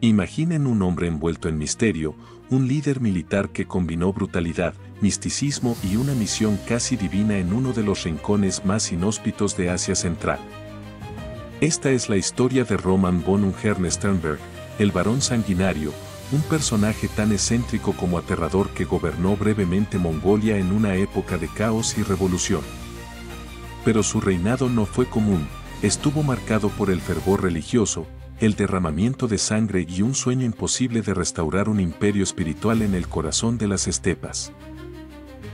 Imaginen un hombre envuelto en misterio, un líder militar que combinó brutalidad, misticismo y una misión casi divina en uno de los rincones más inhóspitos de Asia Central. Esta es la historia de Roman von Ungarn-Sternberg, el varón sanguinario, un personaje tan excéntrico como aterrador que gobernó brevemente Mongolia en una época de caos y revolución. Pero su reinado no fue común, estuvo marcado por el fervor religioso, el derramamiento de sangre y un sueño imposible de restaurar un imperio espiritual en el corazón de las estepas.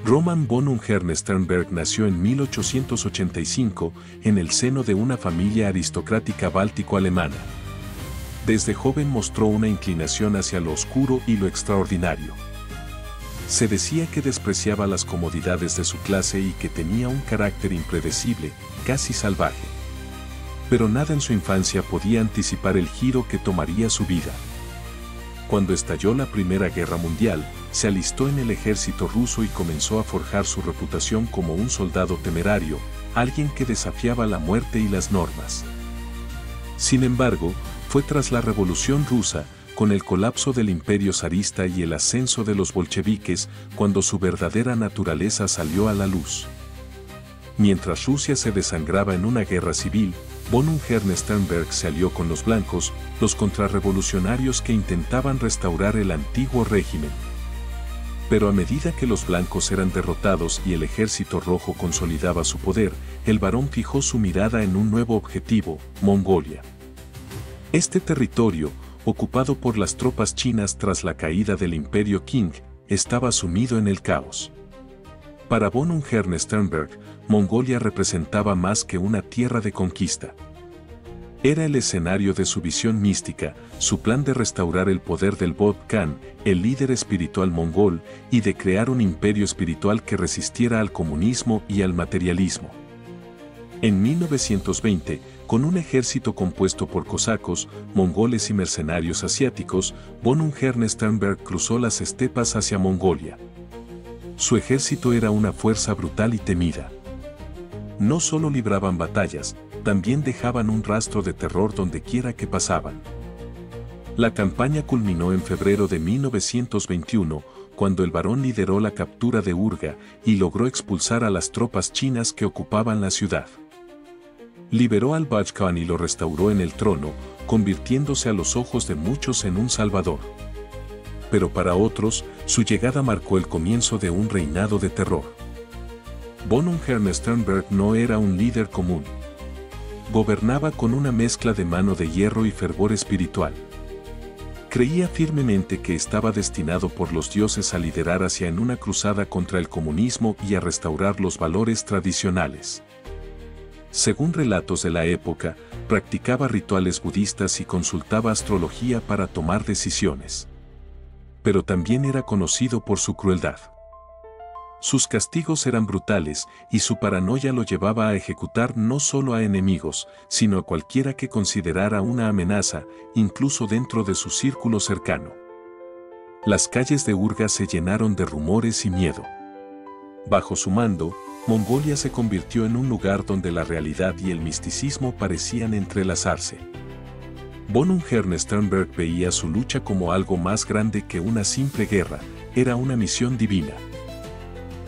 Roman von Ungarn-Sternberg nació en 1885 en el seno de una familia aristocrática báltico-alemana. Desde joven mostró una inclinación hacia lo oscuro y lo extraordinario. Se decía que despreciaba las comodidades de su clase y que tenía un carácter impredecible, casi salvaje. Pero nada en su infancia podía anticipar el giro que tomaría su vida. Cuando estalló la Primera Guerra Mundial, se alistó en el ejército ruso y comenzó a forjar su reputación como un soldado temerario, alguien que desafiaba la muerte y las normas. Sin embargo, fue tras la Revolución Rusa, con el colapso del imperio zarista y el ascenso de los bolcheviques, cuando su verdadera naturaleza salió a la luz. Mientras Rusia se desangraba en una guerra civil, von Ungarn-Sternberg se alió con los blancos, los contrarrevolucionarios que intentaban restaurar el antiguo régimen. Pero a medida que los blancos eran derrotados y el ejército rojo consolidaba su poder, el varón fijó su mirada en un nuevo objetivo, Mongolia. Este territorio, ocupado por las tropas chinas tras la caída del imperio Qing, estaba sumido en el caos. Para von Ungarn-Sternberg, Mongolia representaba más que una tierra de conquista. Era el escenario de su visión mística, su plan de restaurar el poder del Bodh Khan, el líder espiritual mongol, y de crear un imperio espiritual que resistiera al comunismo y al materialismo. En 1920, con un ejército compuesto por cosacos, mongoles y mercenarios asiáticos, von Ungarn-Sternberg cruzó las estepas hacia Mongolia. Su ejército era una fuerza brutal y temida. No solo libraban batallas, también dejaban un rastro de terror donde quiera que pasaban. La campaña culminó en febrero de 1921, cuando el varón lideró la captura de Urga y logró expulsar a las tropas chinas que ocupaban la ciudad. Liberó al Bodh Khan y lo restauró en el trono, convirtiéndose a los ojos de muchos en un salvador. Pero para otros, su llegada marcó el comienzo de un reinado de terror. Von Ungarn-Sternberg no era un líder común. Gobernaba con una mezcla de mano de hierro y fervor espiritual. Creía firmemente que estaba destinado por los dioses a liderar hacia en una cruzada contra el comunismo y a restaurar los valores tradicionales. Según relatos de la época, practicaba rituales budistas y consultaba astrología para tomar decisiones. Pero también era conocido por su crueldad. Sus castigos eran brutales y su paranoia lo llevaba a ejecutar no solo a enemigos, sino a cualquiera que considerara una amenaza, incluso dentro de su círculo cercano. Las calles de Urga se llenaron de rumores y miedo. Bajo su mando, Mongolia se convirtió en un lugar donde la realidad y el misticismo parecían entrelazarse. Von Ungarn-Sternberg veía su lucha como algo más grande que una simple guerra, era una misión divina.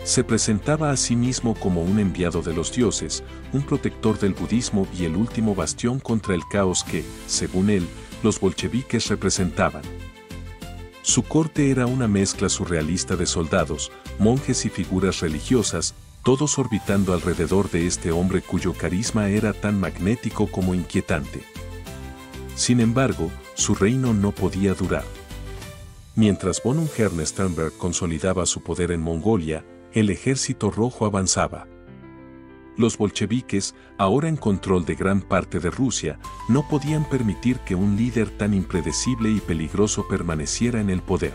Se presentaba a sí mismo como un enviado de los dioses, un protector del budismo y el último bastión contra el caos que, según él, los bolcheviques representaban. Su corte era una mezcla surrealista de soldados, monjes y figuras religiosas, todos orbitando alrededor de este hombre cuyo carisma era tan magnético como inquietante. Sin embargo, su reino no podía durar. Mientras von Ungarn-Sternberg consolidaba su poder en Mongolia, el ejército rojo avanzaba. Los bolcheviques, ahora en control de gran parte de Rusia, no podían permitir que un líder tan impredecible y peligroso permaneciera en el poder.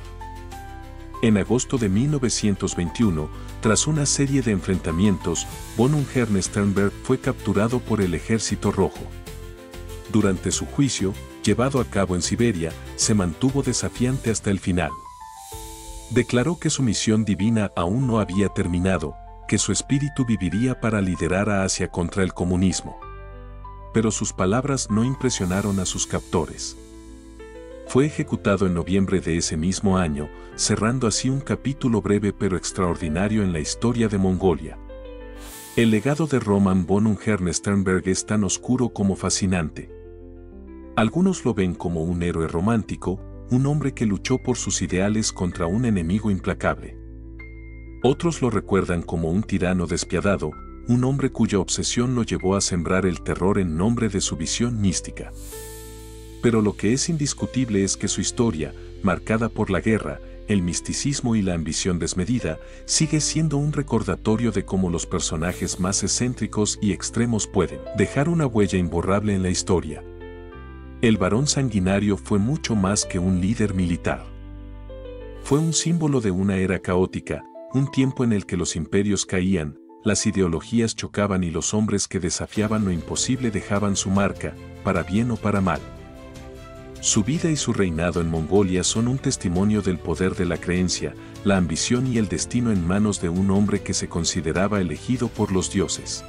En agosto de 1921, tras una serie de enfrentamientos, von Ungarn-Sternberg fue capturado por el ejército rojo. Durante su juicio, llevado a cabo en Siberia, se mantuvo desafiante hasta el final. Declaró que su misión divina aún no había terminado, que su espíritu viviría para liderar a Asia contra el comunismo. Pero sus palabras no impresionaron a sus captores. Fue ejecutado en noviembre de ese mismo año, cerrando así un capítulo breve pero extraordinario en la historia de Mongolia. El legado de Roman von Ungern-Sternberg es tan oscuro como fascinante. Algunos lo ven como un héroe romántico, un hombre que luchó por sus ideales contra un enemigo implacable. Otros lo recuerdan como un tirano despiadado, un hombre cuya obsesión lo llevó a sembrar el terror en nombre de su visión mística. Pero lo que es indiscutible es que su historia, marcada por la guerra, el misticismo y la ambición desmedida, sigue siendo un recordatorio de cómo los personajes más excéntricos y extremos pueden dejar una huella imborrable en la historia. El Barón Sanguinario fue mucho más que un líder militar. Fue un símbolo de una era caótica, un tiempo en el que los imperios caían, las ideologías chocaban y los hombres que desafiaban lo imposible dejaban su marca, para bien o para mal. Su vida y su reinado en Mongolia son un testimonio del poder de la creencia, la ambición y el destino en manos de un hombre que se consideraba elegido por los dioses.